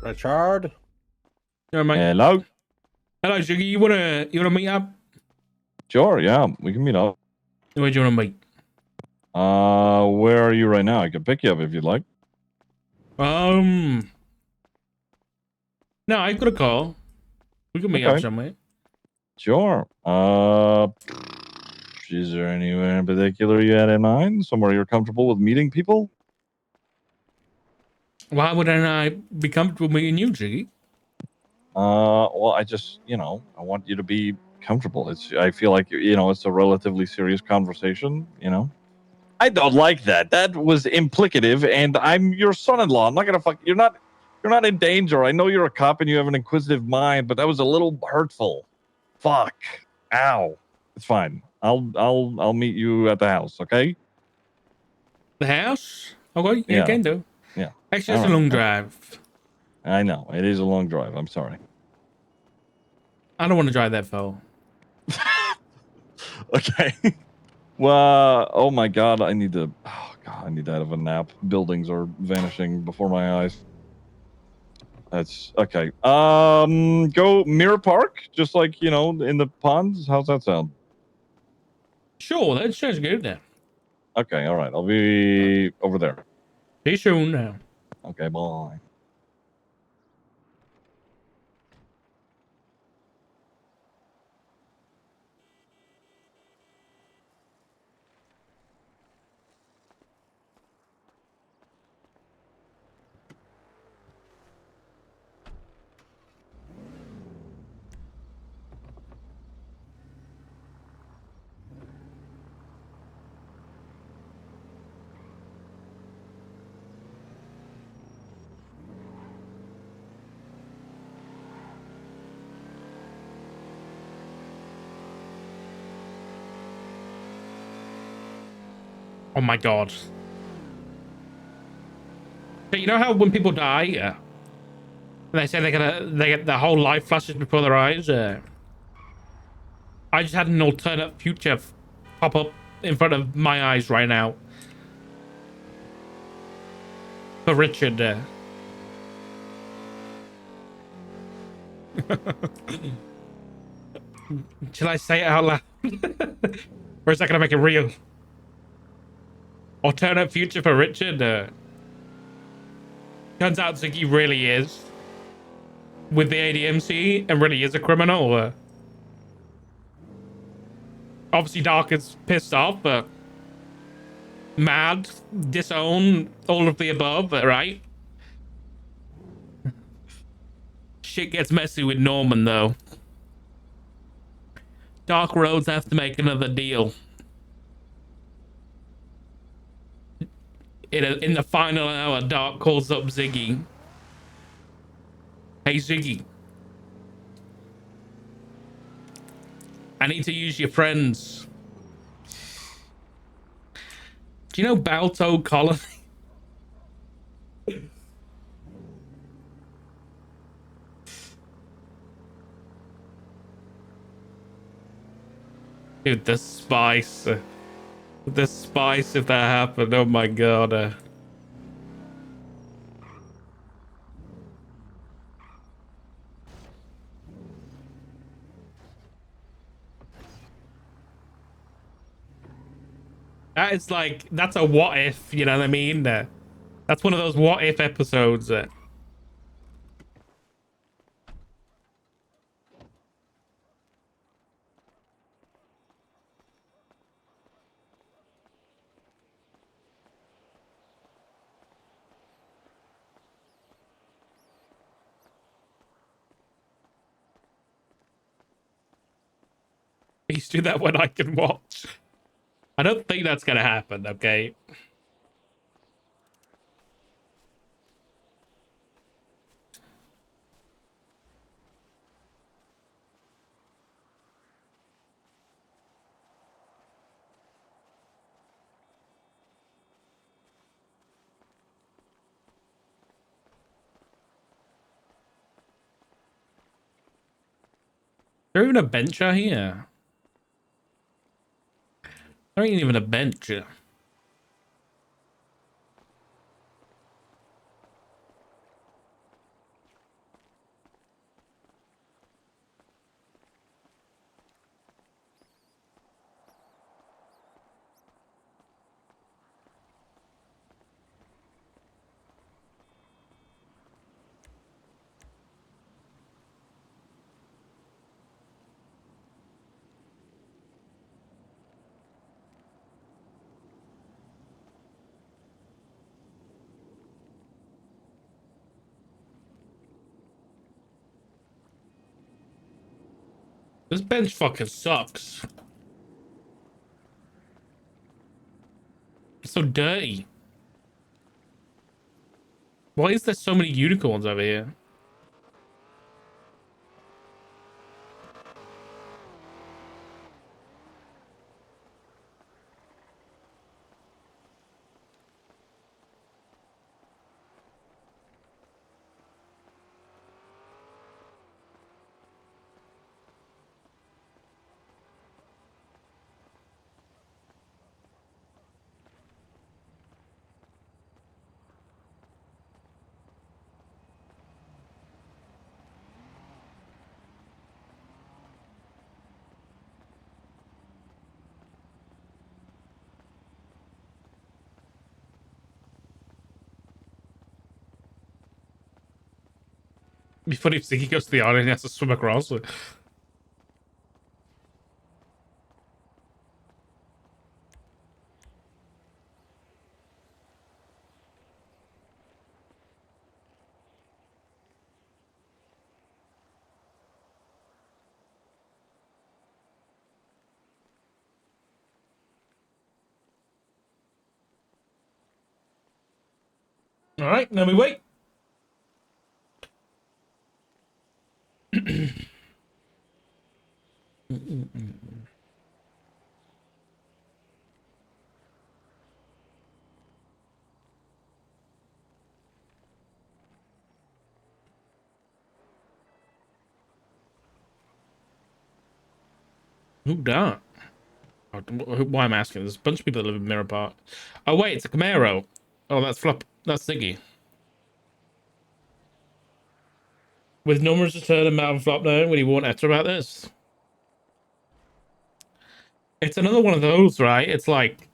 Richard? Yeah, mate. Hello. Hello, Ziggy. You wanna meet up? Sure. Yeah, we can meet up. Where do you wanna meet? Where are you right now? I can pick you up if you'd like. No, I got a call. We can meet up Okay. somewhere. Sure. Is there anywhere in particular you had in mind? Somewhere you're comfortable with meeting people? Why wouldn't I be comfortable meeting you, Ziggy? Well, I just, I want you to be comfortable. I feel like, it's a relatively serious conversation, I don't like that. That was implicative, and I'm your son-in-law. I'm not gonna you're not in danger. I know you're a cop and you have an inquisitive mind, but that was a little hurtful. Fuck. Ow. It's fine. I'll meet you at the house, okay? The house? Okay, yeah, Yeah. can do. Yeah. Actually, All it's a right. long drive. I know. It is a long drive. I'm sorry. I don't want to drive that far. Okay. Well, oh my god, I need to have a nap. Buildings are vanishing before my eyes. That's okay. Go Mirror Park, just like, in the ponds. How's that sound? Sure, that sounds good then. Okay, all right. I'll be over there. See you soon now. Okay, bye. Oh my god. So you know how when people die, they say they get their whole life flashes before their eyes? I just had an alternate future pop up in front of my eyes right now. For Richard. Shall I say it out loud? Or is that gonna make it real? Alternate future for Richard. Turns out Ziggy really is with the ADMC and really is a criminal. Obviously, Dark is pissed off, but mad, disown, all of the above, right? Shit gets messy with Norman, though. Dark Roads have to make another deal. In the final hour, Dark calls up Ziggy. Hey, Ziggy. I need to use your friends. Do you know Balto Colony? Dude, the spice. The spice if that happened. Oh my god. That is like, that's a what if, you know what I mean? That's one of those what if episodes. Please do that when I can watch. I don't think that's gonna happen, okay? Is there even a bench out here? There ain't even a bench. This bench fucking sucks. It's so dirty. Why is there so many unicorns over here? It'd be funny if Ziggy goes to the island and he has to swim across it. All right, now we wait. Who that? Oh, why am I asking? There's a bunch of people that live in Mirror Park. Oh wait, it's a Camaro. Oh, that's Flop. That's Ziggy. With numbers to turn him out and flop down, would he warn Etta about this? It's another one of those, right? It's like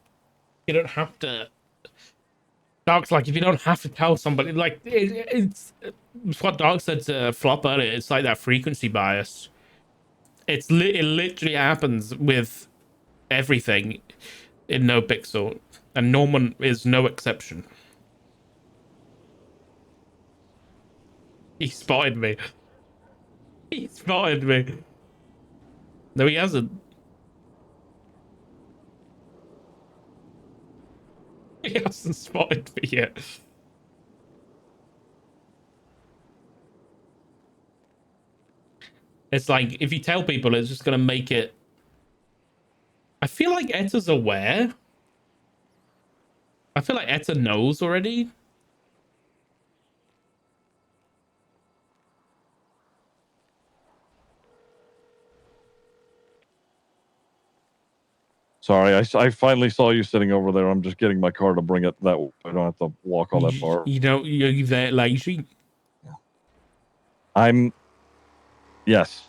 you don't have to. Dark's like if you don't have to tell somebody, like it's what Dark said to Flop earlier. It's like that frequency bias. It literally happens with everything in NoPixel, and Norman is no exception. He spotted me. He spotted me. No, he hasn't. He hasn't spotted me yet. It's like if you tell people, it's just gonna make it. I feel like Etta's aware. I feel like Etta knows already. Sorry, I finally saw you sitting over there. I'm just getting my car to bring it that way. I don't have to walk all that far. You know, you're that lazy. I'm. Yes.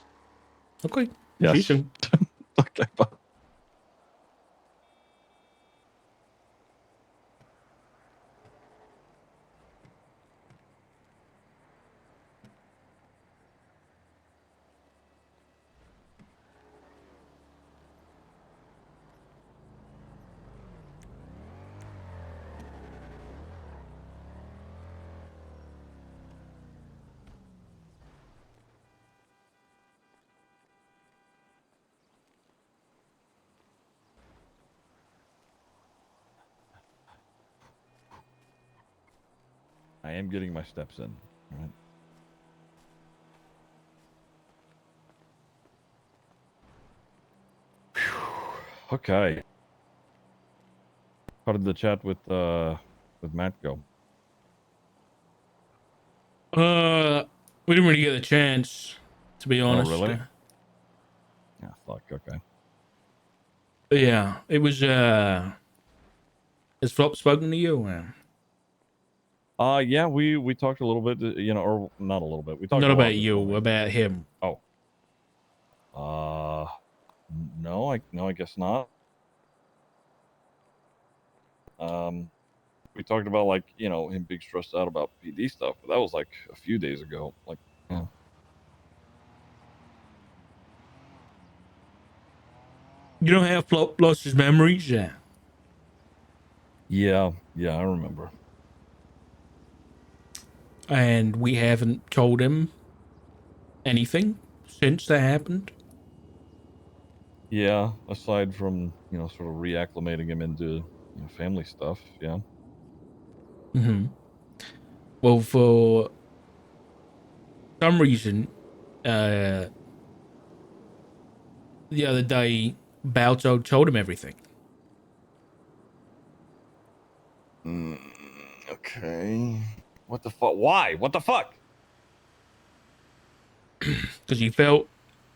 Okay. Yes. Okay. Bye. I am getting my steps in. All right. Whew. Okay. How did the chat with Matt go? We didn't really get a chance, to be honest. Oh, really? Yeah, fuck. Okay. Yeah, it was. Has Flop spoken to you? Yeah, we talked a little bit, or not a little bit. We talked Not a lot about this you, morning. about him. Oh. No, I guess not. We talked about like, him being stressed out about PD stuff, but that was like a few days ago. Like, You don't have Flop lost his memories, yeah. Yeah, I remember. And we haven't told him anything since that happened. Yeah, aside from, sort of reacclimating him into, family stuff. Yeah. Hmm. Well, for some reason, uh, the other day, Balto told him everything Mm, okay. What the fuck? Why? What the fuck? because he felt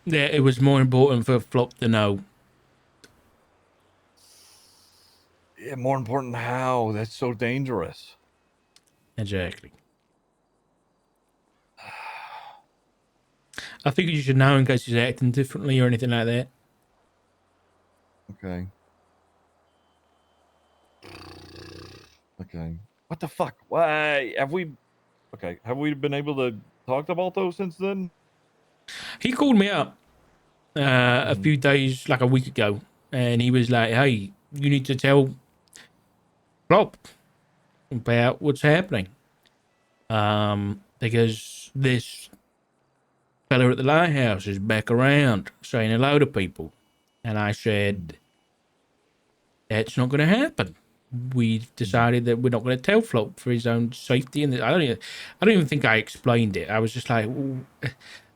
that it was more important for Flop to know. Yeah, more important how? That's so dangerous. Exactly. I think you should know in case he's acting differently or anything like that. Okay. Okay. What the fuck? Why have we? Okay, have we been able to talk about those since then? He called me up a Mhm. few days, like a week ago, and he was like, "Hey, you need to tell Flop about what's happening, because this fella at the lighthouse is back around saying hello to people." And I Mhm. said, "That's not going to happen. We've Mhm. decided that we're not going to tell Flop for his own safety." And I don't even think I explained it. I was just like,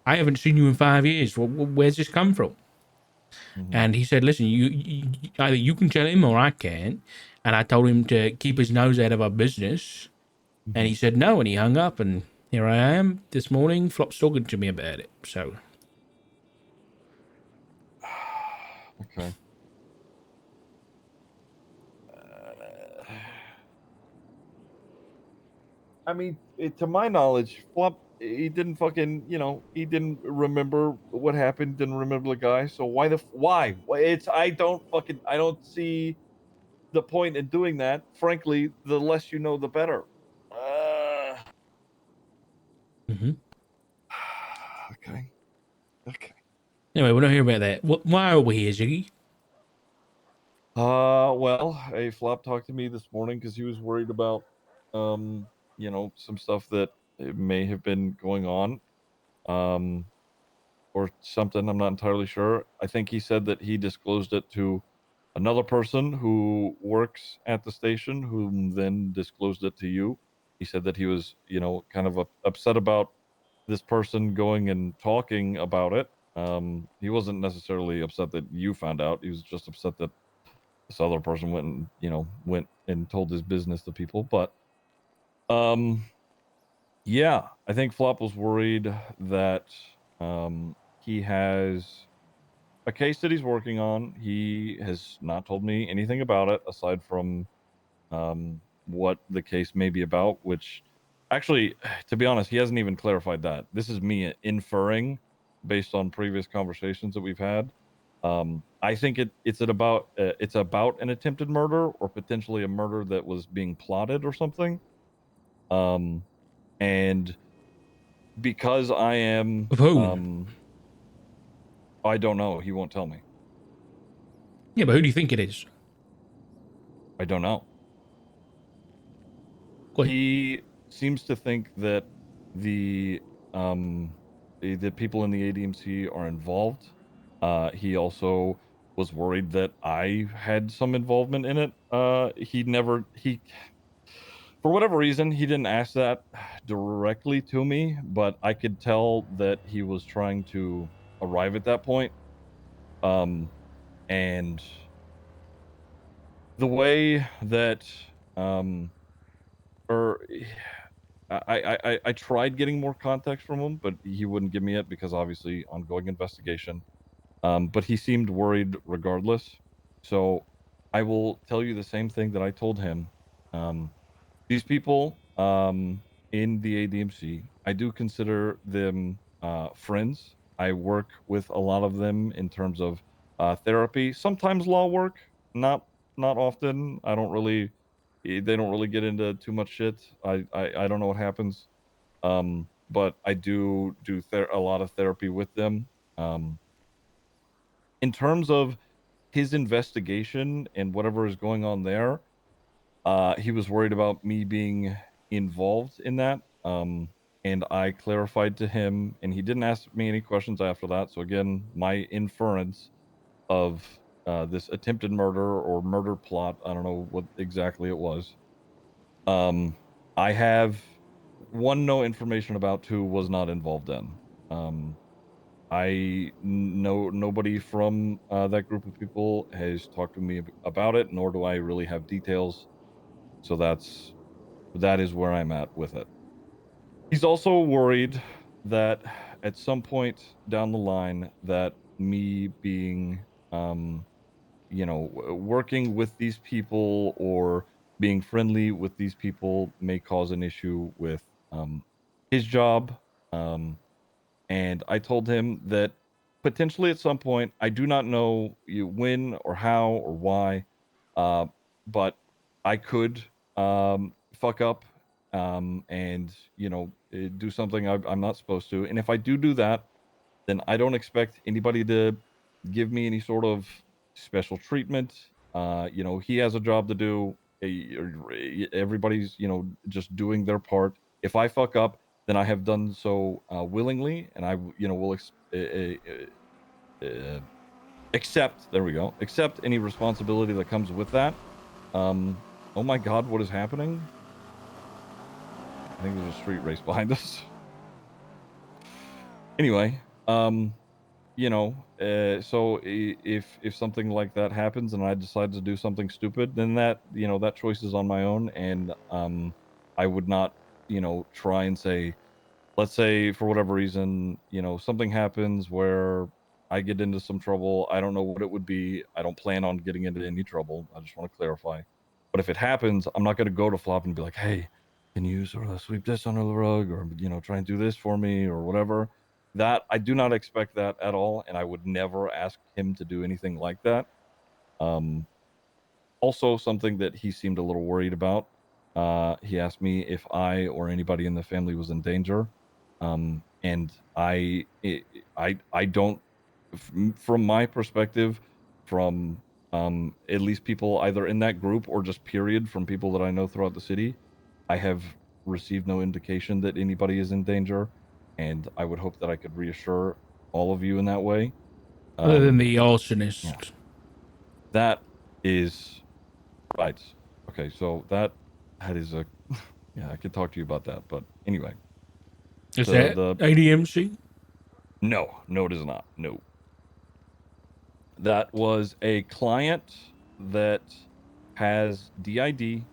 "I haven't seen you in 5 years. Where's this come from?" Mhm. And he said, "Listen, either you can tell him or I can." And I told him to keep his nose out of our business. And he Mhm. said no, and he hung up. And here I am this morning. Flop's talking to me about it. So, Okay. I mean, to my knowledge, Flop, he didn't fucking, he didn't remember what happened, didn't remember the guy. So why? It's I don't see the point in doing that. Frankly, the less you know, the better. Uh, mhm. okay. Okay. Anyway, we're not here about that. Why are we here, Ziggy? Well, a Flop talked to me this morning because he was worried about, um, some stuff that may have been going on. Um, or something. I'm not entirely sure. I think he said that he disclosed it to another person who works at the station, who then disclosed it to you. He said that he was, kind of upset about this person going and talking about it. He wasn't necessarily upset that you found out. He was just upset that this other person went and told his business to people. But um, yeah, I think Flop was worried that he has a case that he's working on. He has not told me anything about it aside from what the case may be about, which actually, to be honest, he hasn't even clarified that. This is me inferring based on previous conversations that we've had. I think it's about an attempted murder or potentially a murder that was being plotted or something. Um, and because I am, Of who? I don't know. He won't tell me. Yeah, but who do you think it is? I don't know. Go ahead. He seems to think that the um the people in the ADMC are involved. He also was worried that I had some involvement in it. He for whatever reason he didn't ask that directly to me, but I could tell that he was trying to arrive at that point. Um and the way that um or I tried getting more context from him, but he wouldn't give me it because obviously ongoing investigation. But he seemed worried regardless. So I will tell you the same thing that I told him. Um, these people in the ADMC, I do consider them friends. I work with a lot of them in terms of therapy, sometimes law work, not not often. I don't really they don't really get into too much shit. I don't know what happens. But I do a lot of therapy with them. Um, in terms of his investigation and whatever is going on there, he was worried about me being involved in that. And I clarified to him, and he didn't ask me any questions after that. So again, my inference of this attempted murder or murder plot. I don't know what exactly it was. I have one, no information about, two, was not involved in. I know nobody from that group of people has talked to me about it, nor do I really have details. So that is where I'm at with it. He's also worried that at some point down the line that me being working with these people or being friendly with these people may cause an issue with his job. And I told him that potentially at some point, I do not know when or how or why, uh, but I could fuck up and do something I'm not supposed to. And if I do that, then I don't expect anybody to give me any sort of special treatment. He has a job to do. Everybody's, just doing their part. If I fuck up, then I have done so willingly, and I, will accept. There we go. Accept any responsibility that comes with that. Oh my God, what is happening? I think there's a street race behind us. Anyway, so if something like that happens and I decide to do something stupid, then that choice is on my own, and I would not try and say, let's say for whatever reason, something happens where I get into some trouble. I don't know what it would be. I don't plan on getting into any trouble. I just want to clarify. But if it happens, I'm not going to go to Flop and be like, hey, can you sort of sweep this under the rug, or try and do this for me or whatever. That I do not expect that at all, and I would never ask him to do anything like that. Um, Also, something that he seemed a little worried about. He asked me if I or anybody in the family was in danger, and I don't, from my perspective, from at least people either in that group or just period from people that I know throughout the city, I have received no indication that anybody is in danger, and I would hope that I could reassure all of you in that way. Other than Um, the yeah, arsonist. that is right. Okay, so that is a yeah, I could talk to you about that, but anyway, Is the that the ADMC? no, it is not. No, that was a client that has DID.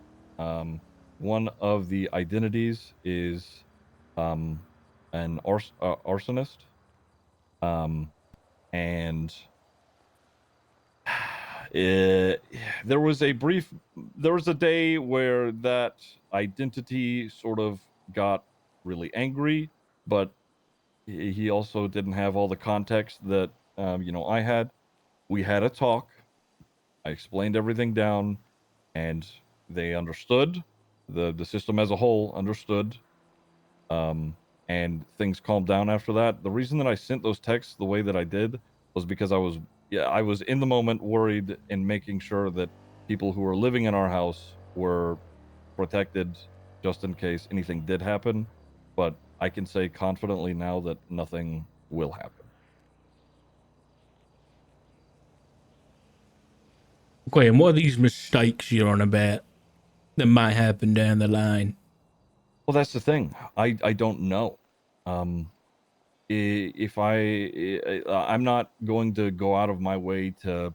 One of the identities is um, an arsonist, and it, there was a day where that identity sort of got really angry, but he also didn't have all the context that I had. We had a talk. I explained everything down, and they understood. The system as a whole understood, um, and things calmed down after that. The reason that I sent those texts the way that I did was because I was in the moment worried and making sure that people who were living in our house were protected just in case anything did happen. But I can say confidently now that nothing will happen. Okay, and what are these mistakes you're on about that might happen down the line? Well, that's the thing. I don't know. Um, if I'm not going to go out of my way to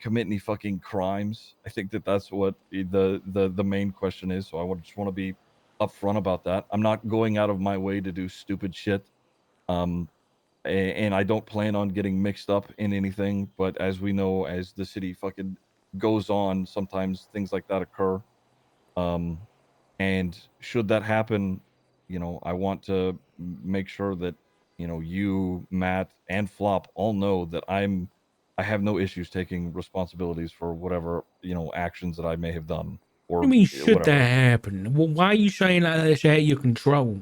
commit any fucking crimes. I think that that's what the main question is, so just want to be upfront about that. I'm not going out of my way to do stupid shit, um and I don't plan on getting mixed up in anything, but as we know, as the city fucking goes on, sometimes things like that occur. um and should that happen, I want to make sure that, you, Matt, and Flop all know that I have no issues taking responsibilities for whatever, actions that I may have done What do you or mean, should that whatever. happen? Well, why are you saying like that's out of your control?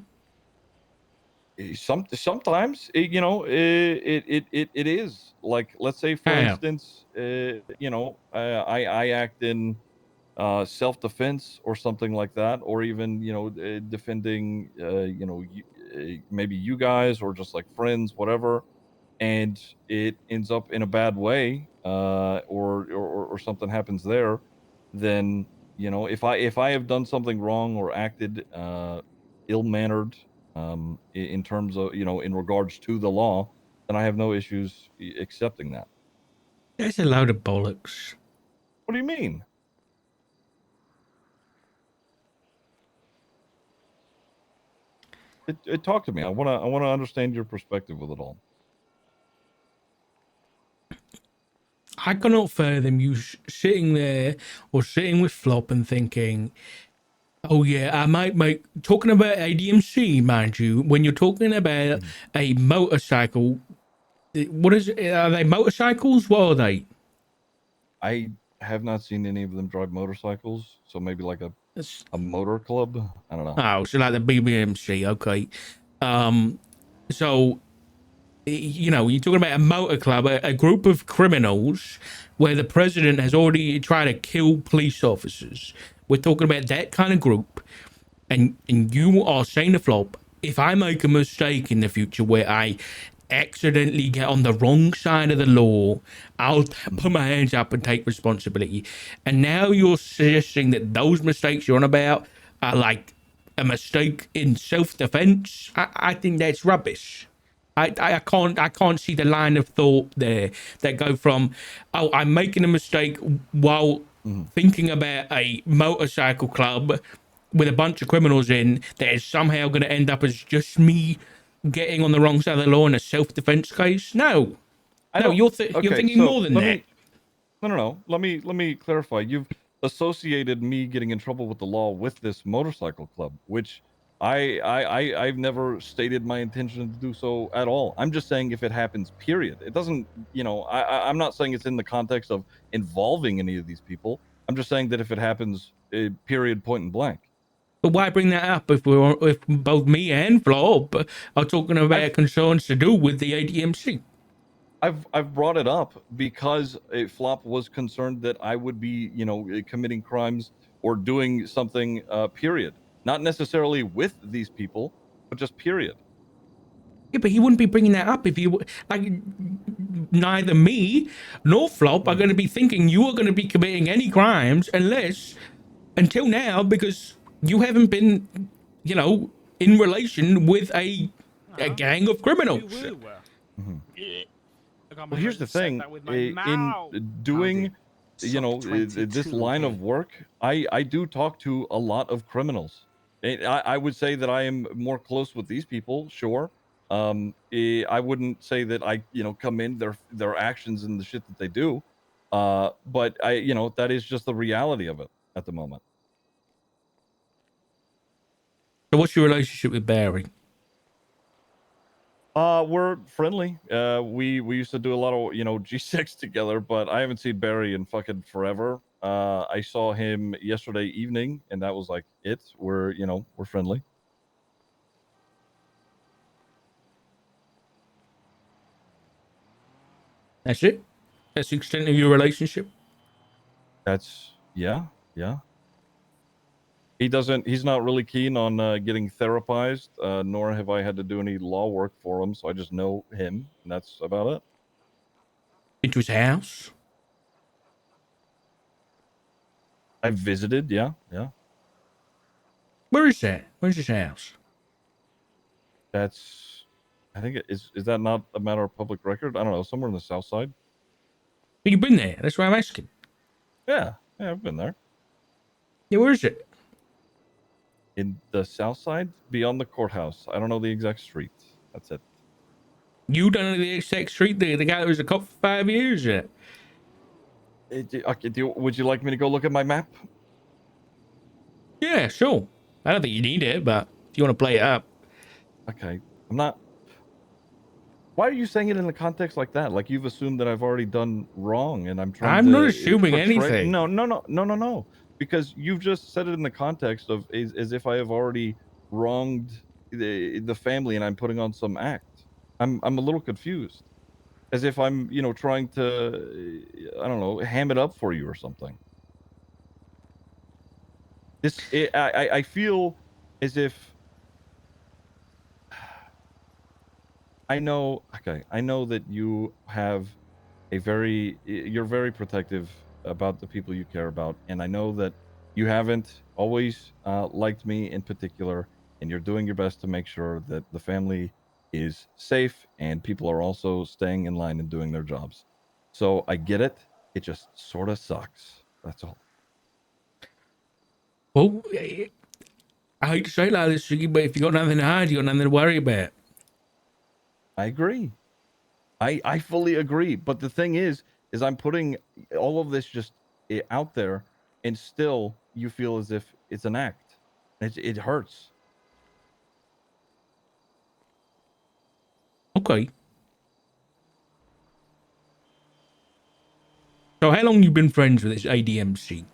Sometimes it is like, let's say for How? instance, I act in self-defense or something like that, or even defending maybe you guys or just like friends, whatever. and it ends up in a bad way, or something happens there, then if I have done something wrong or acted ill-mannered, in terms of in regards to the law, then I have no issues accepting that. That's a load of bollocks. What do you mean? Talk to me. I wanna understand your perspective with it all. I cannot fathom you sitting there or sitting with Flop and thinking, oh yeah, I might make talking about ADMC, mind you, when you're talking about a motorcycle. What is it? Are they motorcycles? What are they? I have not seen any of them drive motorcycles, so maybe like It's, a motor club. I don't know. oh, so like the BBMC, okay. So you're talking about a motor club, a group of criminals where the president has already tried to kill police officers. We're talking about that kind of group, and you are saying to Flop, if I make a mistake in the future where I accidentally get on the wrong side of the law, I'll put my hands up and take responsibility. And now you're suggesting that those mistakes you're on about are like a mistake in self-defense. I think that's rubbish. I can't see the line of thought there that go from, oh, I'm making a mistake while thinking about a motorcycle club with a bunch of criminals in that is somehow going to end up as just me getting on the wrong side of the law in a self-defense case. No, I no, don't. you're Okay, thinking more so than let that. me. No, no, no. Let me clarify. You've associated me getting in trouble with the law with this motorcycle club, which I've never stated my intention to do so at all. I'm just saying if it happens, period. It doesn't. I'm not saying it's in the context of involving any of these people. I'm just saying that if it happens, period, point and blank. But why bring that up if both me and Flop are talking about I've concerns to do with the ADMC? I've brought it up because Flop was concerned that I would be, committing crimes or doing something, period. Not necessarily with these people, but just period. Yeah, but he wouldn't be bringing that up if you like. Neither me nor Flop are Mhm. going to be thinking you are going to be committing any crimes until now, because you haven't been, in relation with a Huh? gang of Who criminals. woo? Mhm. I can't Well, believe I here's the just said thing. that with my In mouth. doing, Suck this 22, line okay? of work, I do talk to a lot of criminals. I would say that I am more close with these people, sure. I wouldn't say that I, come in their actions and the shit that they do. But that is just the reality of it at the moment. So, what's your relationship with Barry? We're friendly. We used to do a lot of G6 together, but I haven't seen Barry in fucking forever. I saw him yesterday evening, and that was like it. We're friendly. That's it. That's the extent of your relationship. That's yeah, yeah. He's not really keen on getting therapized, nor have I had to do any law work for him, so I just know him, and that's about it. Into his house. I visited, yeah, yeah. Where is that? Where's his house? That's I think is that not a matter of public record? I don't know, somewhere in the south side. Have you been there? That's why I'm asking. Yeah, yeah, I've been there. Yeah, where is it? In the south side, beyond the courthouse. I don't know the exact street. That's it. You done the exact street there? The guy that was a cop for 5 years. Yeah. Okay, would you like me to go look at my map? Yeah, sure. I don't think you need it, but if you want to play it up. Okay, I'm not. Why are you saying it in the context like that? Like you've assumed that I've already done wrong, and I'm trying I'm not to assuming portray. anything. No, no, no, no, no, no. Because you've just said it in the context of as if I have already wronged the family, and I'm putting on some act. I'm a little confused. As if I'm, trying to, I don't know, ham it up for you or something. I feel as if I know. Okay, I know that you have you're very protective about the people you care about, and I know that you haven't always liked me in particular, and you're doing your best to make sure that the family is safe and people are also staying in line and doing their jobs. So I get it. It just sort of sucks. That's all. Well, I hate to say it like this, Ziggy, but if you got nothing to hide, you got nothing to worry about. I agree. I fully agree. But the thing is I'm putting all of this just out there, and still you feel as if it's an act. It hurts. Okay. So how long you been friends with this ADMC?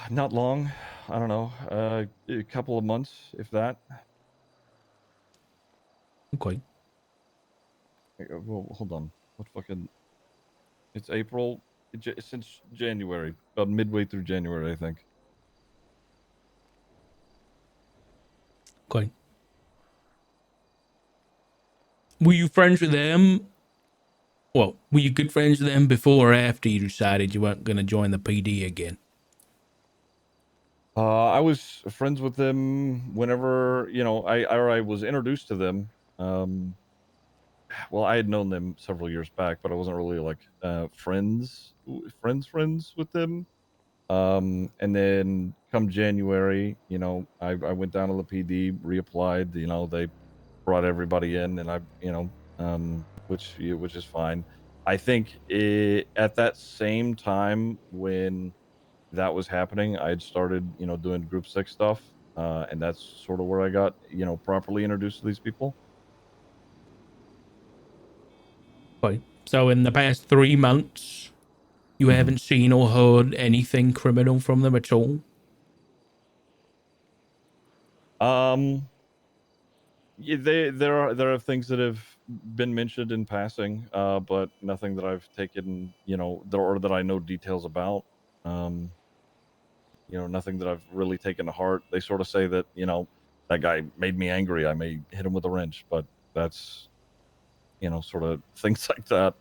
Not long. I don't know. A couple of months, if that. Okay. Well, hold on. What fucking? It's April. Since January, about midway through January, I think. Okay. Were you friends with them? Well, were you good friends with them before or after you decided you weren't going to join the PD again? I was friends with them whenever I was introduced to them. Well, I had known them several years back, but I wasn't really like friends with them. And then come January, I went down to the PD, reapplied. They brought everybody in, and which is fine. I think at that same time when that was happening, I had started, doing group 6 stuff, and that's sort of where I got, properly introduced to these people. Okay. So in the past 3 months, you Mhm. haven't seen or heard anything criminal from them at all? Um, yeah, there are things that have been mentioned in passing, but nothing that I've taken, or that I know details about. Um, nothing that I've really taken to heart. They sort of say that, that guy made me angry. I may hit him with a wrench, but that's, sort of things like that.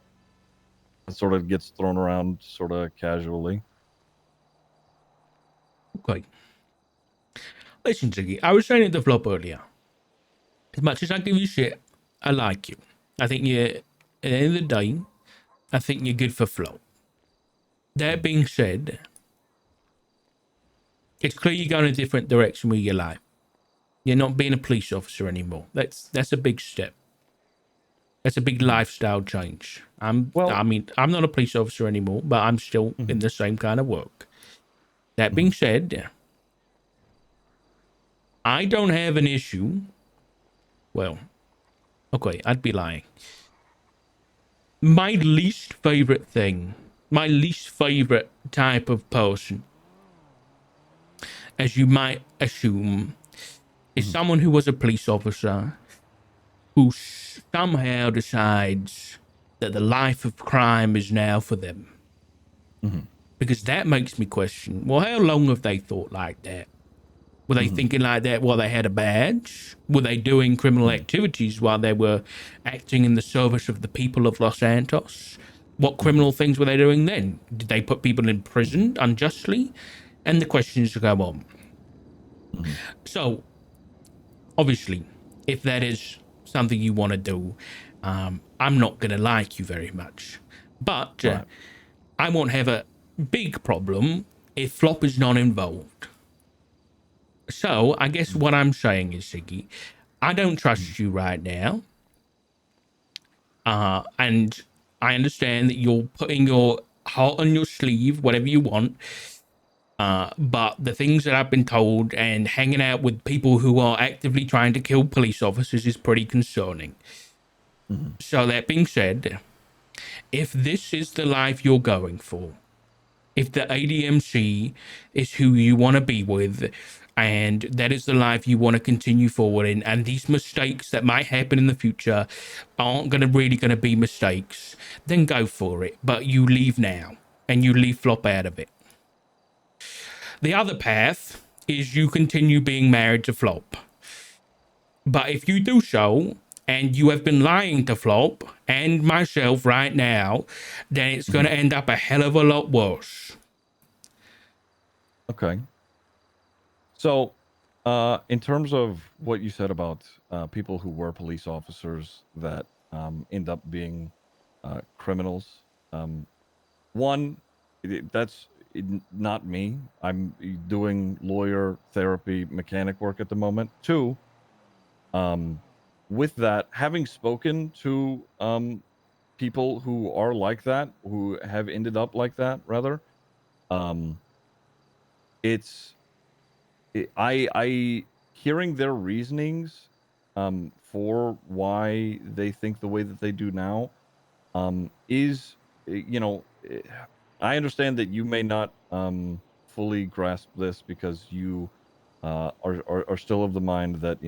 It sort of gets thrown around sort of casually. Okay. Listen, Ziggy, I was saying at the flop earlier. As much as I give you shit, I like you. I think you're, at the end of the day, I think you're good for flop. That being said, it's clear you're going a different direction with your life. You're not being a police officer anymore. That's a big step. That's a big Mhm. lifestyle change. Well, I'm not a police officer anymore, but I'm still in mhm, the same kind of work. That being mhm, said, I don't have an issue. Well, okay, I'd be lying. My least favorite thing, my least favorite type of person, as you might assume, is mhm, someone who was a police officer who somehow decides that the life of crime is now for them. mhm, Because that makes me question, well, how long have they thought like that? Were they mhm, thinking like that while they had a badge? Were they doing criminal mhm, activities while they were acting in the service of the people of Los Santos? What mhm, criminal things were they doing then? Did they put people in prison unjustly? And the questions go on. mhm. So, obviously, if that is something you want to do, I'm not going to like you very much. But Right. I won't have a big problem if Flop is not involved. So, I guess Mhm, what I'm saying is, Ziggy, I don't mhm, trust you right now. And I understand that you're putting your heart on your sleeve, whatever you want. But the things that I've been told and hanging out with people who are actively trying to kill police officers is pretty concerning. mhm, So, that being said, if this is the life you're going for, if the ADMC is who you want to be with, and that is the life you want to continue forward in, and these mistakes that might happen in the future aren't going to be mistakes, then go for it. But you leave now, and you leave Flop out of it. The other path is you continue being married to Flop. But if you do so, and you have been lying to Flop and myself right now, then it's going to end up a hell of a lot worse. Okay. So, in terms of what you said about people who were police officers that end up being criminals, one, that's not me. I'm doing lawyer therapy mechanic work at the moment. Two, with that, having spoken to people who are like that, who have ended up like that, rather, um, it's I hearing their reasonings for why they think the way that they do now is you know I understand that you may not fully grasp this because you are still of the mind that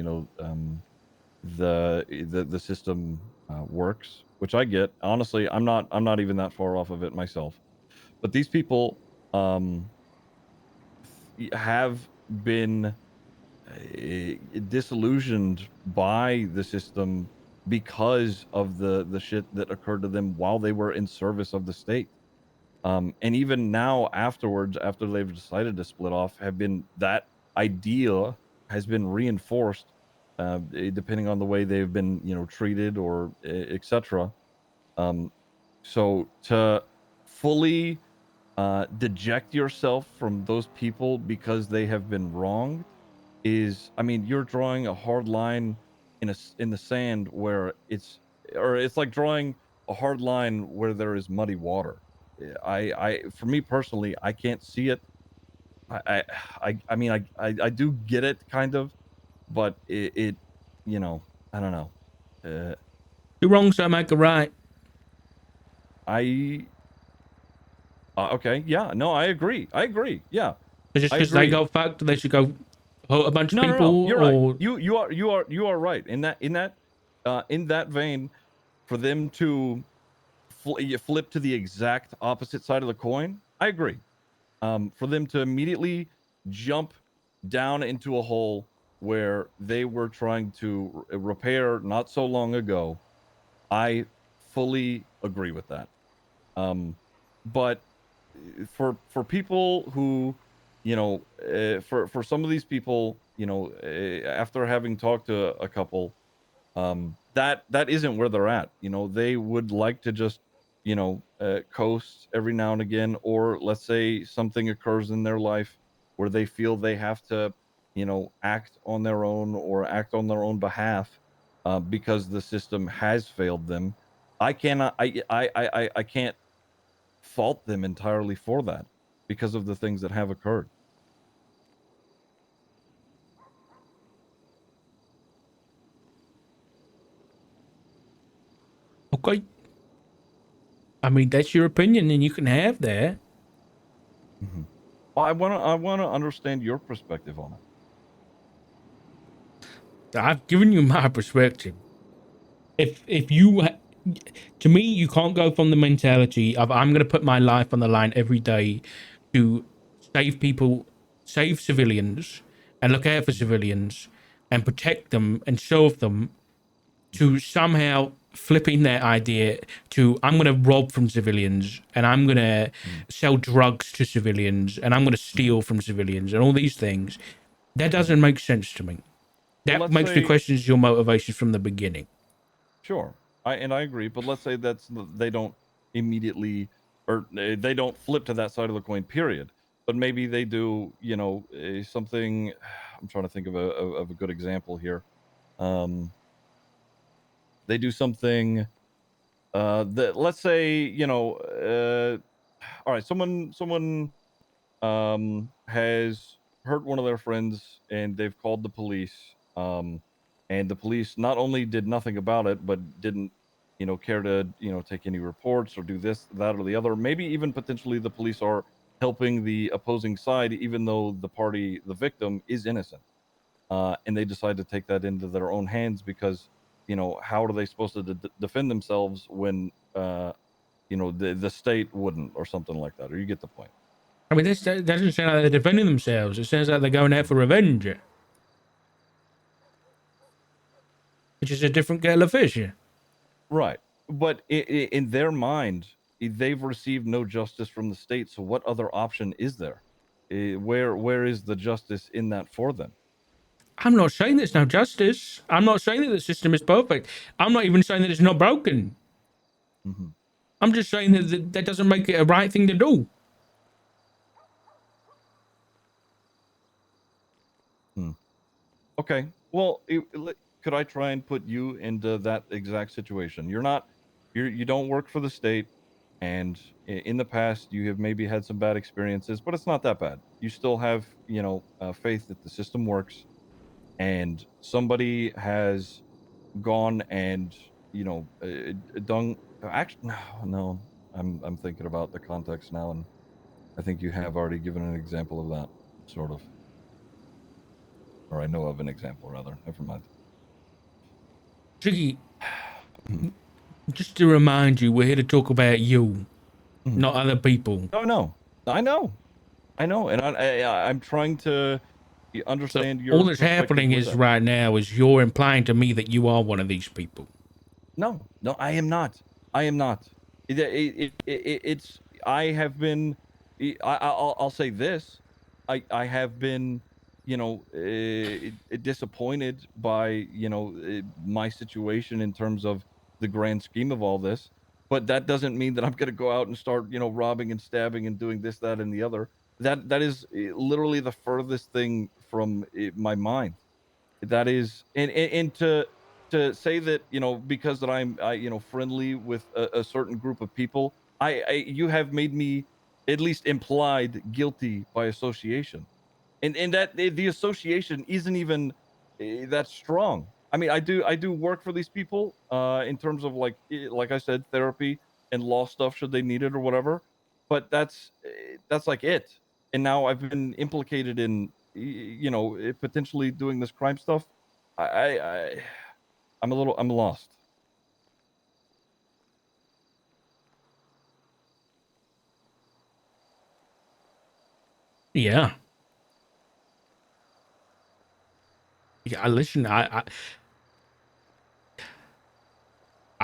the system works, which I get. Honestly, I'm not even that far off of it myself. But these people um have been disillusioned by the system because of the shit that occurred to them while they were in service of the state. And even now, afterwards, after they've decided to split off, have been that idea has been reinforced, depending on the way they've been, treated or etc. Um, so to fully deject yourself from those people because they have been wronged is, I mean, you're drawing a hard line in the sand where it's like drawing a hard line where there is muddy water. For me personally, I can't see it. I mean, I do get it kind of, but you know, I don't know. Uh, You're wrong, so make a right. I okay, yeah, no, I agree. Yeah, So just I because they agree. got fucked, they should go hurt a bunch of No. people, You're right. or You are right in that vein. For them to you flip to the exact opposite side of the coin, I agree. For them to immediately jump down into a hole where they were trying to repair not so long ago, I fully agree with that. But for people who, for some of these people, after having talked to a couple, that isn't where they're at. They would like to just coast every now and again, or let's say something occurs in their life where they feel they have to act on their own or act on their own behalf, because the system has failed them. I can't fault them entirely for that because of the things that have occurred. okay. I mean, that's your opinion, and you can have that. Mhm. Well, I want to understand your perspective on it. I've given you my perspective. If you, to me, you can't go from the mentality of I'm going to put my life on the line every day to save people, save civilians, and look out for civilians, and protect them and serve them, to somehow flipping that idea to I'm going to rob from civilians and I'm going to Mhm. sell drugs to civilians and I'm going to Mhm. steal from civilians and all these things. That Mhm. doesn't make sense to me. But That let's makes me say, question your motivation from the beginning. sure, I agree. But let's say they don't immediately, or they don't flip to that side of the coin. Period. But maybe they do. Something. I'm trying to think of a good example here. Um, they do something. That, let's say, all right, someone has hurt one of their friends and they've called the police. And the police not only did nothing about it, but didn't, care to, take any reports or do this, that, or the other. Maybe even potentially the police are helping the opposing side, even though the victim is innocent. And they decide to take that into their own hands because, how are they supposed to defend themselves when, the state wouldn't, or something like that? Or you get the point. I mean, that doesn't sound like they're defending themselves. It sounds like they're going out for revenge. which is a different kettle of fish. Yeah. Right. But in their mind, they've received no justice from the state. So what other option is there? Where is the justice in that for them? I'm not saying there's no justice. I'm not saying that the system is perfect. I'm not even saying that it's not broken. Mm-hmm. I'm just saying that doesn't make it a right thing to do. Okay. Well, could I try and put you into that exact situation? You don't work for the state, and in the past you have maybe had some bad experiences, but it's not that bad. You still have, faith that the system works, and somebody has gone and, done. Actually, no, no. I'm thinking about the context now, and I think you have already given an example of that, sort of, or I know of an example rather. Never mind. Ziggy, just to remind you, we're here to talk about you, not other people. Oh no, I know, and I'm trying to So understand all your that's perspective happening with is that. right now is you're implying to me that you are one of these people. No, no, I am not. I am not. It's I have been. I'll say this. I have been, disappointed by my situation in terms of the grand scheme of all this. But that doesn't mean that I'm going to go out and start robbing and stabbing and doing this, that, and the other. That is literally the furthest thing from my mind. That is, and to say that because that I'm friendly with a certain group of people, you have made me at least implied guilty by association, and that the association isn't even that strong. I mean, I do work for these people in terms of like I said, therapy and law stuff should they need it or whatever, but that's like it. And now I've been implicated in potentially doing this crime stuff. I I'm lost. Yeah. Yeah, listen, I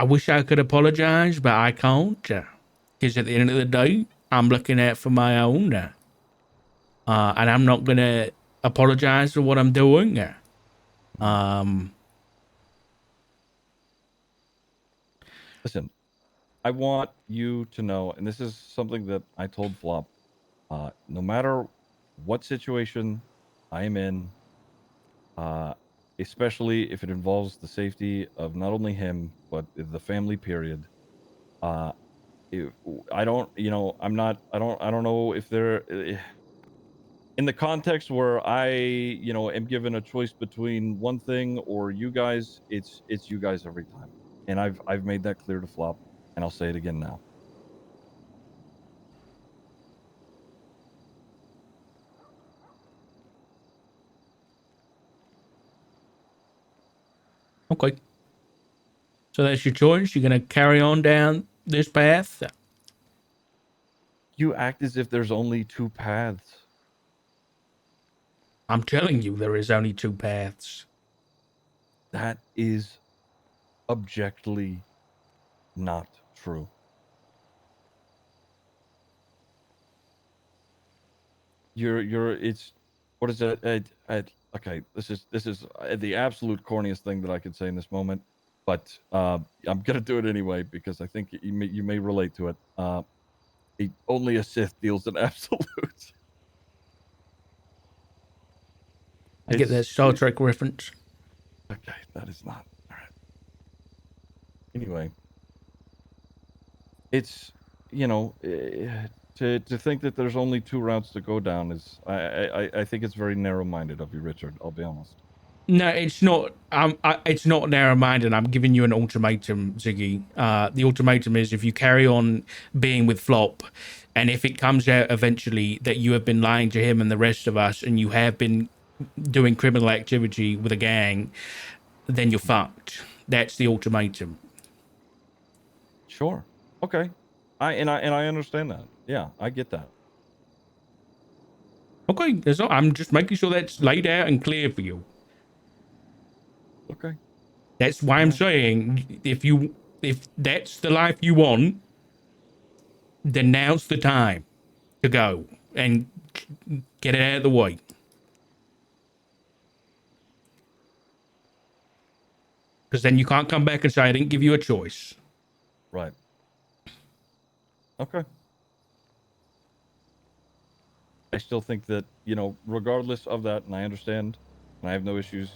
wish I could apologize, but I can't. Because at the end of the day, I'm looking out for my own. And I'm not going to apologize for what I'm doing. Um, Listen, I want you to know, and this is something that I told Flop. No matter what situation I am in, uh, especially if it involves the safety of not only him but the family. Period. Uh, it- I don't, I'm not. I don't know if there, in the context where I, am given a choice between one thing or you guys. It's you guys every time, and I've made that clear to Flop, and I'll say it again now. okay. So that's your choice. You're going to carry on down this path. You act as if there's only two paths. I'm telling you, there is only two paths. That is objectively not true. It's, what is it? Okay, this is the absolute corniest thing that I could say in this moment, but I'm gonna do it anyway because I think you may relate to it. Only a Sith deals in absolutes. I get that It's Star Trek reference. okay. That is not all right. Anyway, it's to think that there's only two routes to go down is I think it's very narrow-minded of you, Richard. I'll be honest. No, it's not. It's not narrow-minded. I'm giving you an ultimatum, Ziggy. The ultimatum is if you carry on being with Flop, and if it comes out eventually that you have been lying to him and the rest of us, and you have been doing criminal activity with a gang, then you're fucked. That's the ultimatum. Sure. Okay. I understand that. Yeah, I get that. Okay, I'm just making sure that's laid out and clear for you. Okay. That's why I'm saying if that's the life you want, then now's the time to go and get it out of the way. Because then you can't come back and say I didn't give you a choice. Right. Okay. I still think that, regardless of that, and I understand, and I have no issues,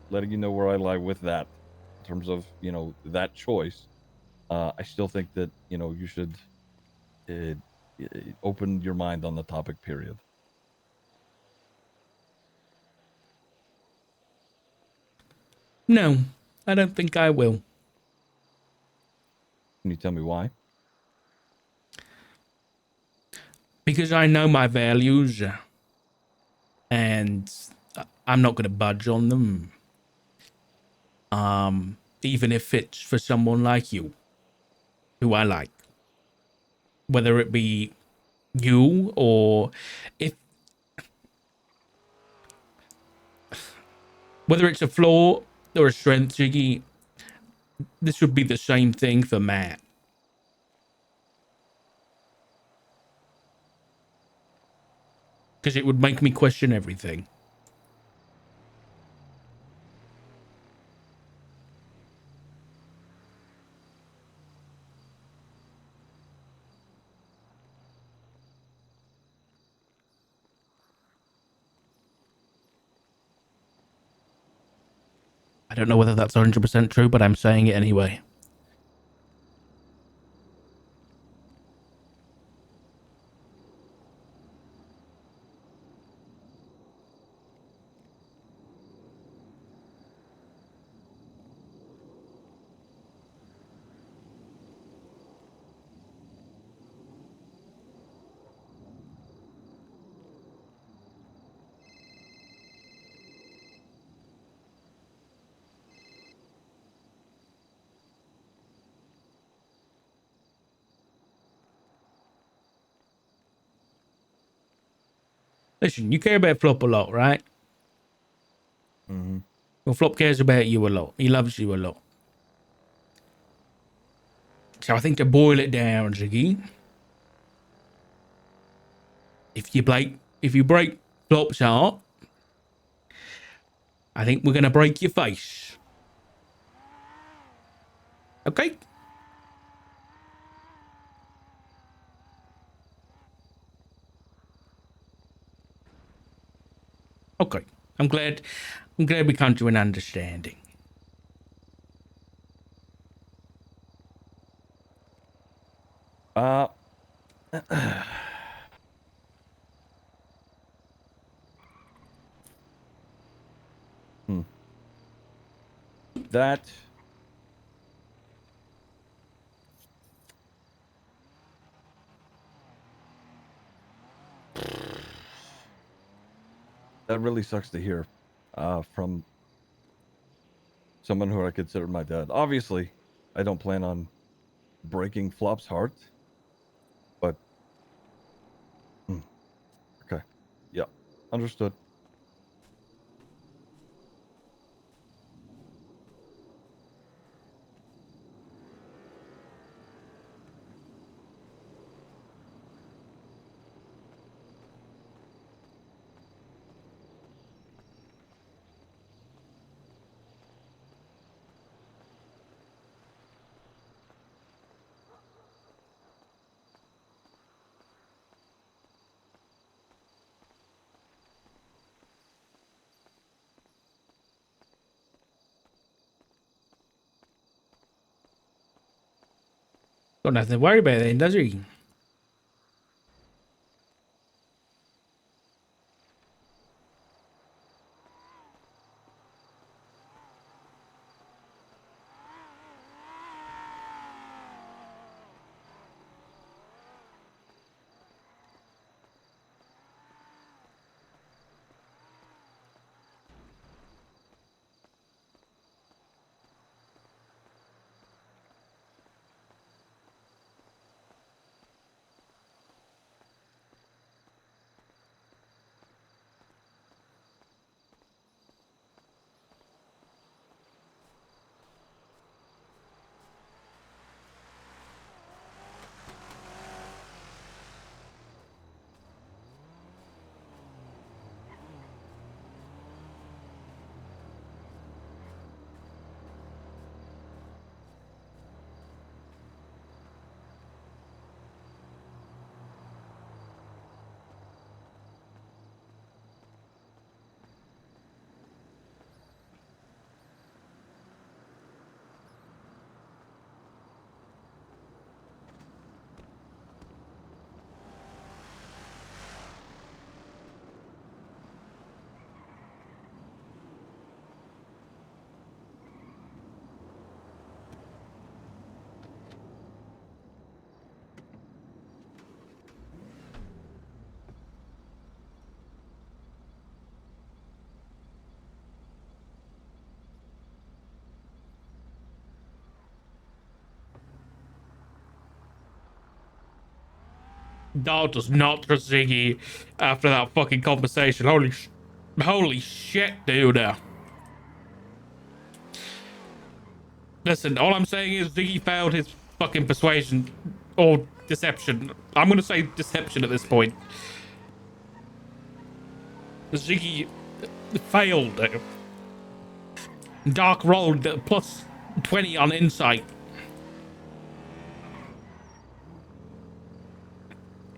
letting you know where I lie with that in terms of, that choice. I still think that, you should uh, open your mind on the topic, period. No, I don't think I will. Can you tell me why? Because I know my values and I'm not going to budge on them. Even if it's for someone like you, who I like. Whether it be you or if whether it's a flaw or a strength, Ziggy, this would be the same thing for Matt. Because it would make me question everything. I don't know whether that's 100% true, but I'm saying it anyway. Listen, you care about Flop a lot, right? Mm-hmm. Well, Flop cares about you a lot. He loves you a lot. So I think to boil it down, Ziggy, if you break Flop's heart, I think we're gonna break your face. Okay? Okay. I'm glad we come to an understanding. Uh, hmm. That really sucks to hear from someone who I consider my dad. Obviously, I don't plan on breaking Flop's heart, but okay. Yeah. Understood. Got nothing to worry about then, does he? Dark does not trust Ziggy after that fucking conversation. Holy shit, dude. Listen, all I'm saying is Ziggy failed his fucking persuasion or deception. I'm gonna say deception at this point. Ziggy failed. Dark rolled plus 20 on insight.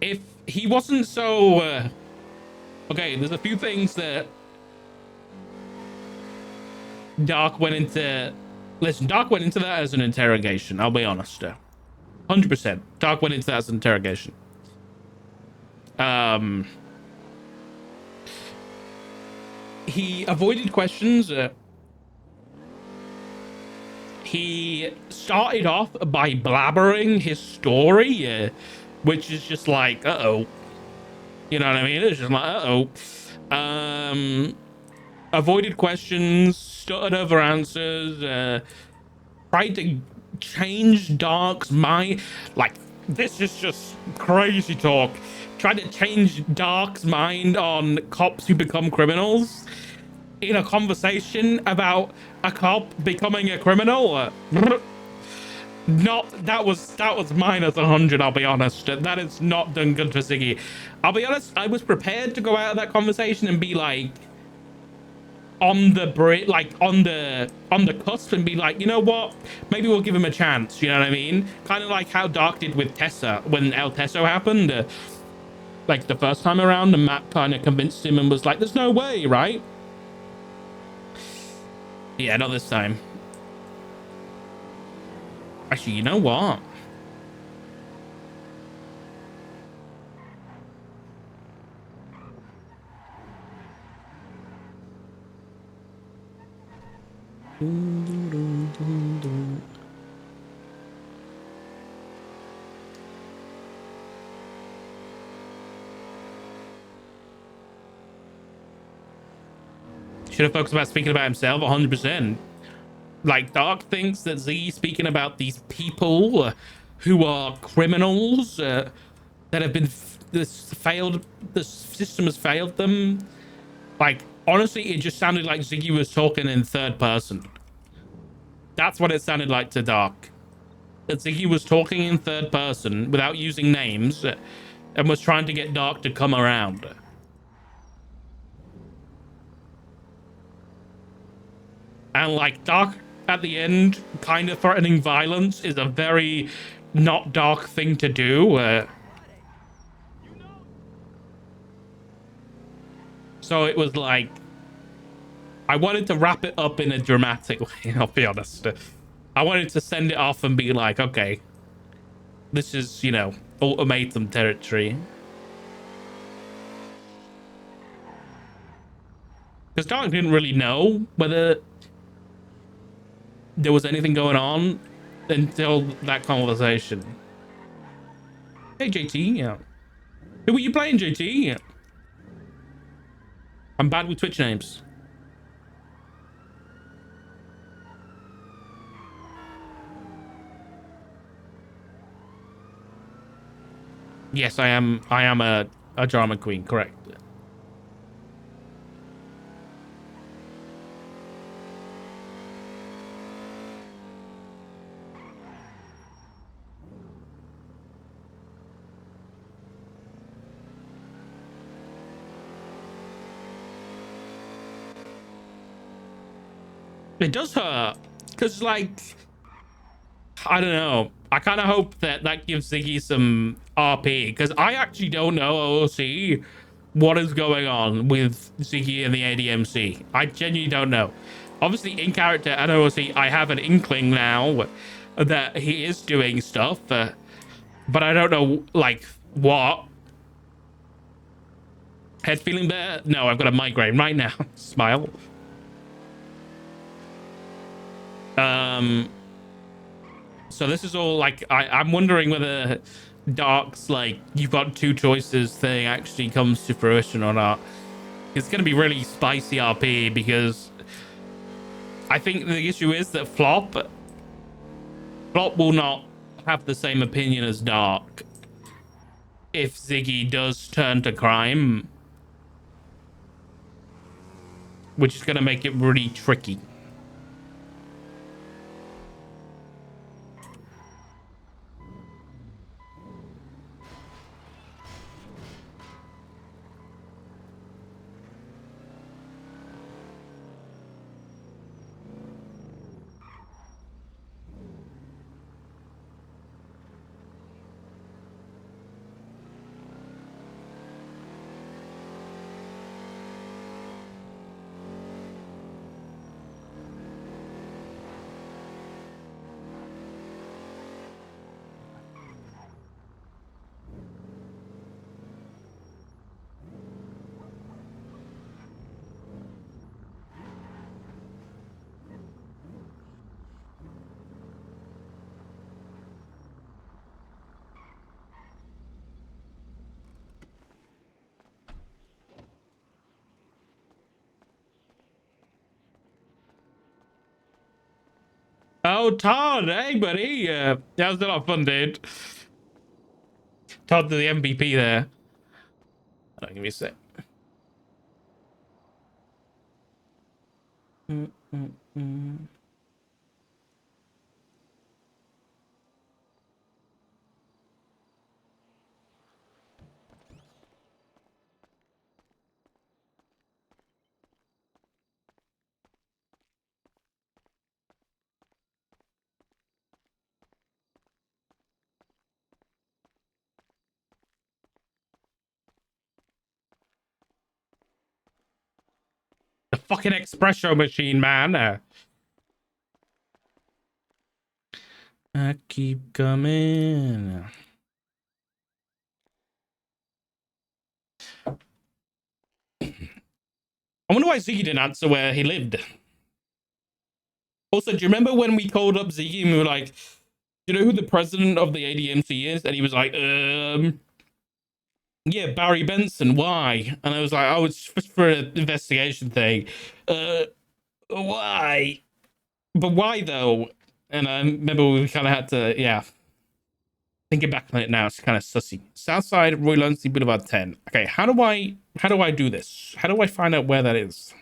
If he wasn't so okay, there's a few things that Dark went into. Listen, Dark went into that as an interrogation. I'll be honest. 100%. Dark went into that as an interrogation. He avoided questions. He started off by blabbering his story, which is just like, uh-oh. You know what I mean? It's just like, uh-oh. Avoided questions, stuttered over answers, tried to change Dark's mind. Like, this is just crazy talk. Tried to change Dark's mind on cops who become criminals in a conversation about a cop becoming a criminal. That was minus 100. I'll be honest. That is not done good for Ziggy. I'll be honest. I was prepared to go out of that conversation and be like on the cusp and be like, you know what? Maybe we'll give him a chance. You know what I mean? Kind of like how Dark did with Tessa when El Teso happened. Like the first time around, the map kind of convinced him and was like, "There's no way, right?" Yeah, not this time. Actually, you know what? Should have focused about speaking about himself 100%. Like, Dark thinks that Z's speaking about these people who are criminals that have been the system has failed them. Like, honestly, it just sounded like Ziggy was talking in third person. That's what it sounded like to Dark. That Ziggy was talking in third person without using names and was trying to get Dark to come around. And like Dark at the end kind of threatening violence is a very not Dark thing to do. So it was like, I wanted to wrap it up in a dramatic way, I'll be honest. I wanted to send it off and be like, okay, this is, you know, ultimatum territory. Because Dark didn't really know whether there was anything going on until that conversation. Hey, JT, yeah. Who were you playing, JT? Yeah. I'm bad with Twitch names. Yes, I am a drama queen, correct. It does hurt, because, like, I don't know. I kind of hope that gives Ziggy some RP, because I actually don't know OOC what is going on with Ziggy and the ADMC. I genuinely don't know. Obviously, in character at OOC, I have an inkling now that he is doing stuff, but I don't know, like, what. Head feeling better? No, I've got a migraine right now. Smile. So this is all like, I'm wondering whether Dark's like, you've got two choices thing actually comes to fruition or not. It's going to be really spicy RP, because I think the issue is that Flop will not have the same opinion as Dark. if Ziggy does turn to crime, which is going to make it really tricky. Oh, Todd, hey, buddy. That was a lot of fun, dude. Todd, the MVP there. Hold on, give me a sec. The fucking espresso machine, man. I keep coming. I wonder why Ziggy didn't answer where he lived. Also, do you remember when we called up Ziggy and we were like, "Do you know who the president of the ADMC is?" And he was like, yeah, Barry Benson. Why? And I was like, "Oh, it's just for an investigation thing." Why? But why though? And I remember we kind of had to, yeah. Thinking back on it now, it's kind of sussy. Southside Roy Lunsey Boulevard 10. Okay, how do I do this? How do I find out where that is?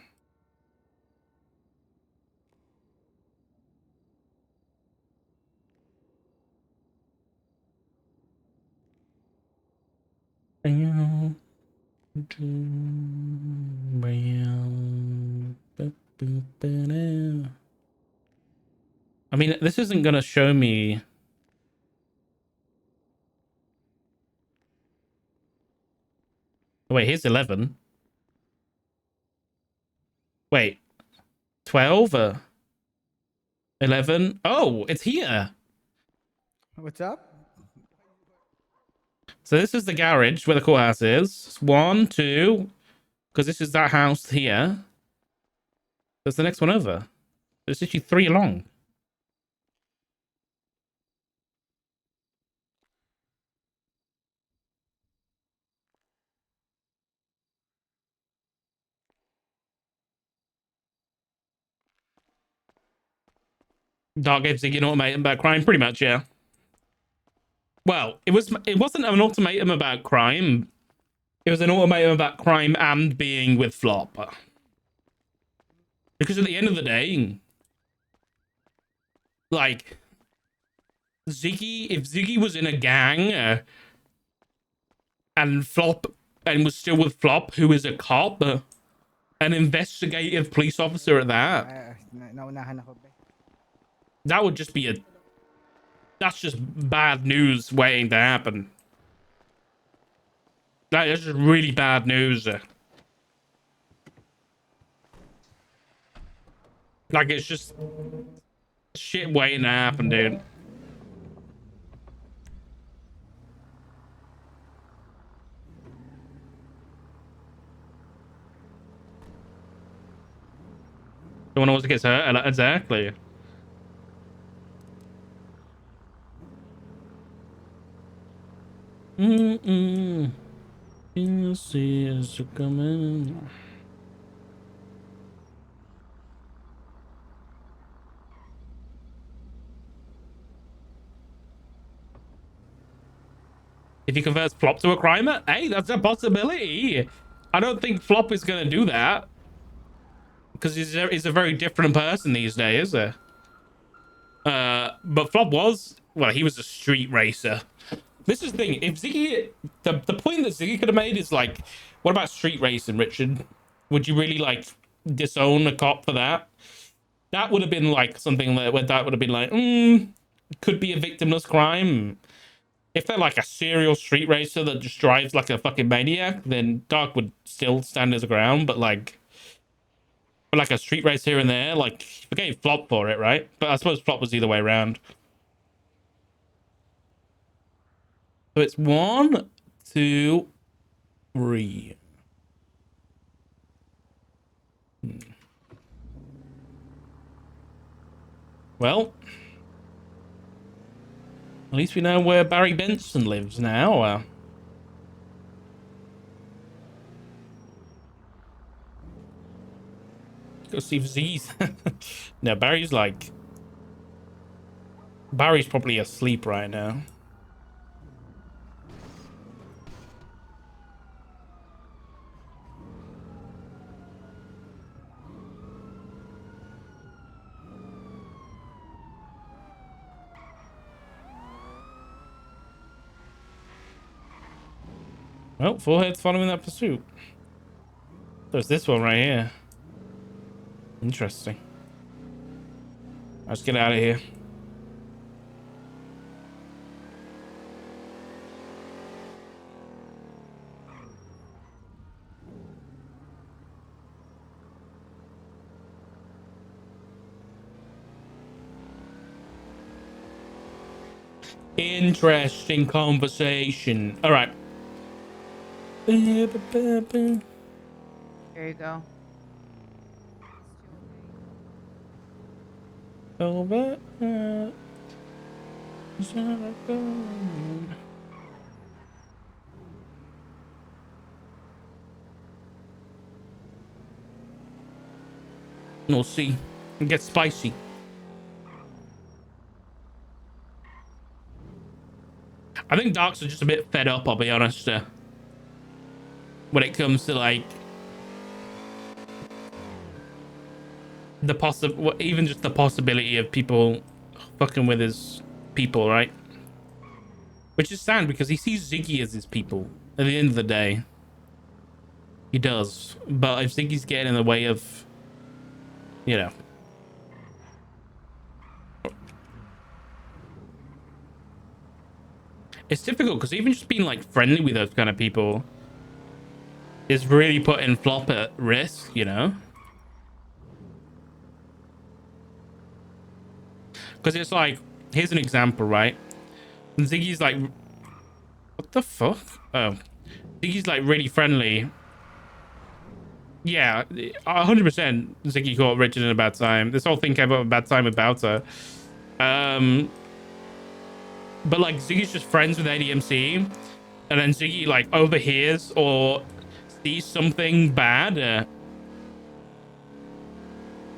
I mean, this isn't gonna show me. Wait, here's 11. Wait, 12? 11? Oh, it's here. What's up? So this is the garage where the courthouse is. It's 1, 2, because this is that house here. There's the next one over. There's literally 3 along. Dark Games Ziggy, an ultimatum about crime, pretty much, yeah. Well, it wasn't an ultimatum about crime. It was an ultimatum about crime and being with Flop. Because at the end of the day, like, Ziggy, if Ziggy was in a gang and was still with Flop, who is a cop, an investigative police officer at that, that would just be that's just bad news waiting to happen. That is just really bad news. Like, it's just shit waiting to happen, dude. The one who wants to get hurt, exactly. You see us coming. If he converts Flop to a crimer, hey, that's a possibility. I don't think Flop is going to do that because he's a very different person these days. But Flop was, well, he was a street racer. This is the thing. If Ziggy, the point that Ziggy could have made is like, what about street racing, Richard? Would you really like disown a cop for that? That would have been like something that would have been like, could be a victimless crime. If they're like a serial street racer that just drives like a fucking maniac, then Dark would still stand his ground. But like a street race here and there, like he forgave Flop for it, right? But I suppose Flop was either way around. So it's 1, 2, 3. Well, at least we know where Barry Benson lives now. Go see if Z's. No, Barry's probably asleep right now. Well, Forehead's following that pursuit. There's this one right here. Interesting. Let's get out of here. Interesting conversation. All right. There you go. Over. We'll see. It gets spicy. I think Darks are just a bit fed up, I'll be honest. When it comes to like even just the possibility of people fucking with his people, right? Which is sad because he sees Ziggy as his people at the end of the day. He does. But if Ziggy's getting in the way of, you know. It's difficult because even just being like friendly with those kind of people is really putting Flop at risk, you know? Because it's like, here's an example, right? And Ziggy's like, what the fuck? Oh, Ziggy's like really friendly. Yeah, 100% Ziggy caught Richard in a bad time. This whole thing came up a bad time about her. But like Ziggy's just friends with ADMC, and then Ziggy like overhears or sees something bad,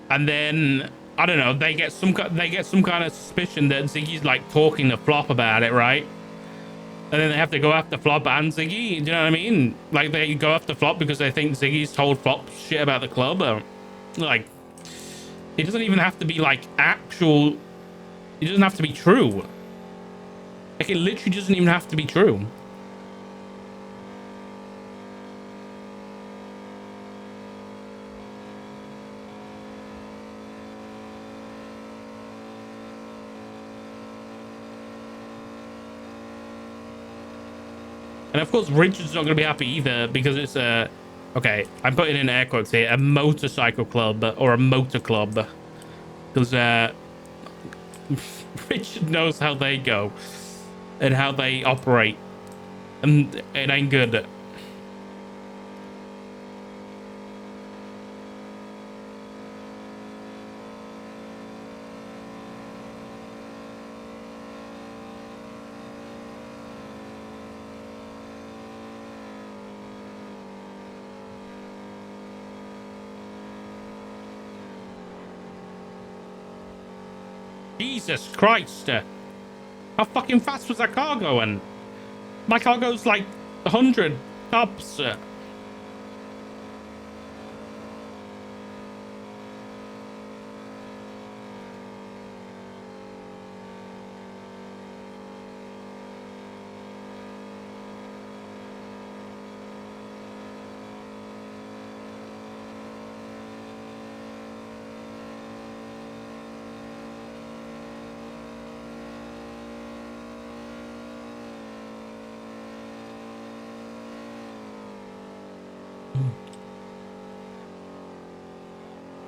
and then I don't know, they get some kind of suspicion that Ziggy's like talking to Flop about it, right? And then they have to go after Flop and Ziggy. Do you know what I mean? Like they go after Flop because they think Ziggy's told Flop shit about the club. Like it doesn't even have to be like actual. It doesn't have to be true. Like it literally doesn't even have to be true. And of course, Richard's not going to be happy either because it's a, okay, I'm putting in air quotes here, a motorcycle club or a motor club. Because Richard knows how they go and how they operate. And it ain't good. Jesus Christ. How fucking fast was that car going? My car goes like 100 tops.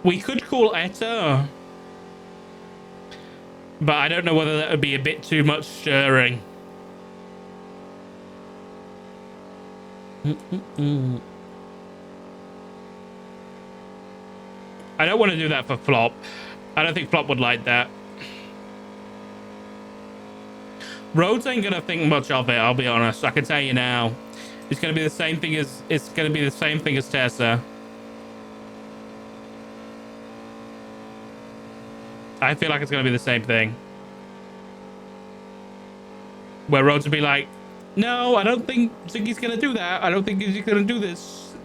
We could call Etta, but I don't know whether that would be a bit too much stirring. I don't want to do that for Flop. I don't think Flop would like that. Rhodes ain't gonna think much of it, I'll be honest. I can tell you now. It's gonna be the same thing as Tessa. I feel like it's gonna be the same thing. Where Rhodes will be like, no, I don't think Ziggy's gonna do that. I don't think he's gonna do this.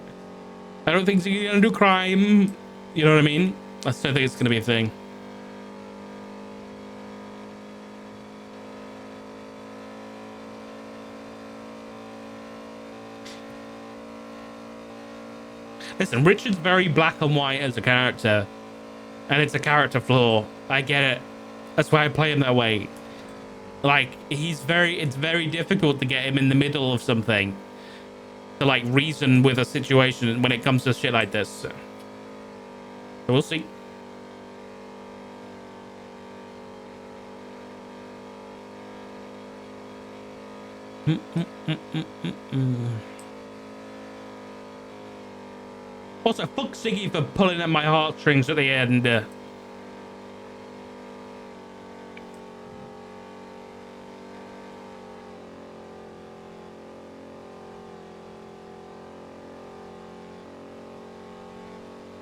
I don't think Ziggy's gonna do crime. You know what I mean? I still think it's gonna be a thing. Listen, Richard's very black and white as a character. And it's a character flaw. I get it. That's why I play him that way. Like, it's very difficult to get him in the middle of something. To, like, reason with a situation when it comes to shit like this. So we'll see. Also, fuck Ziggy for pulling at my heartstrings at the end.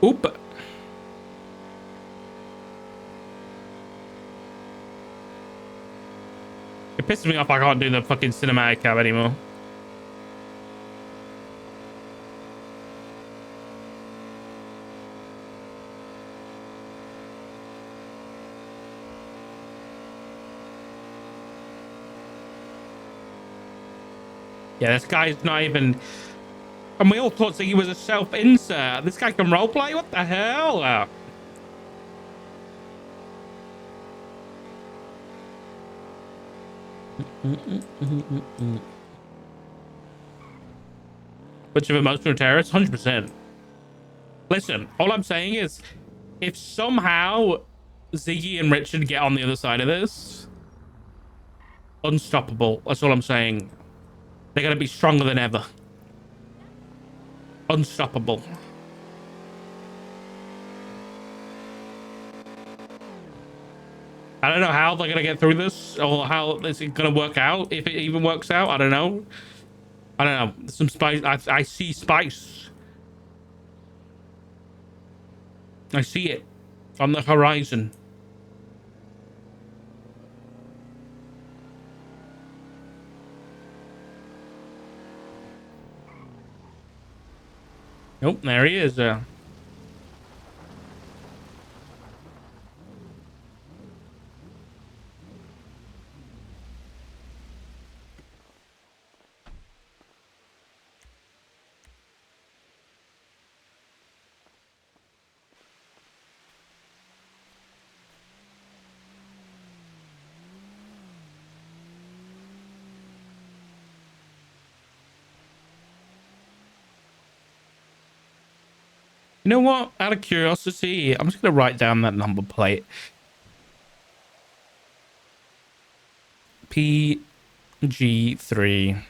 Oop. It pisses me off I can't do the fucking cinematic cab anymore. Yeah, this guy's not even... And we all thought Ziggy was a self-insert. This guy can roleplay? What the hell? Bunch of emotional terrorists? 100%. Listen, all I'm saying is, if somehow Ziggy and Richard get on the other side of this, unstoppable. That's all I'm saying. They're going to be stronger than ever. Unstoppable. I don't know how they're going to get through this or how this is going to work out. If it even works out, I don't know. I don't know. Some spice. I see spice. I see it on the horizon. Nope, there he is. You know what? Out of curiosity, I'm just going to write down that number plate. PG3.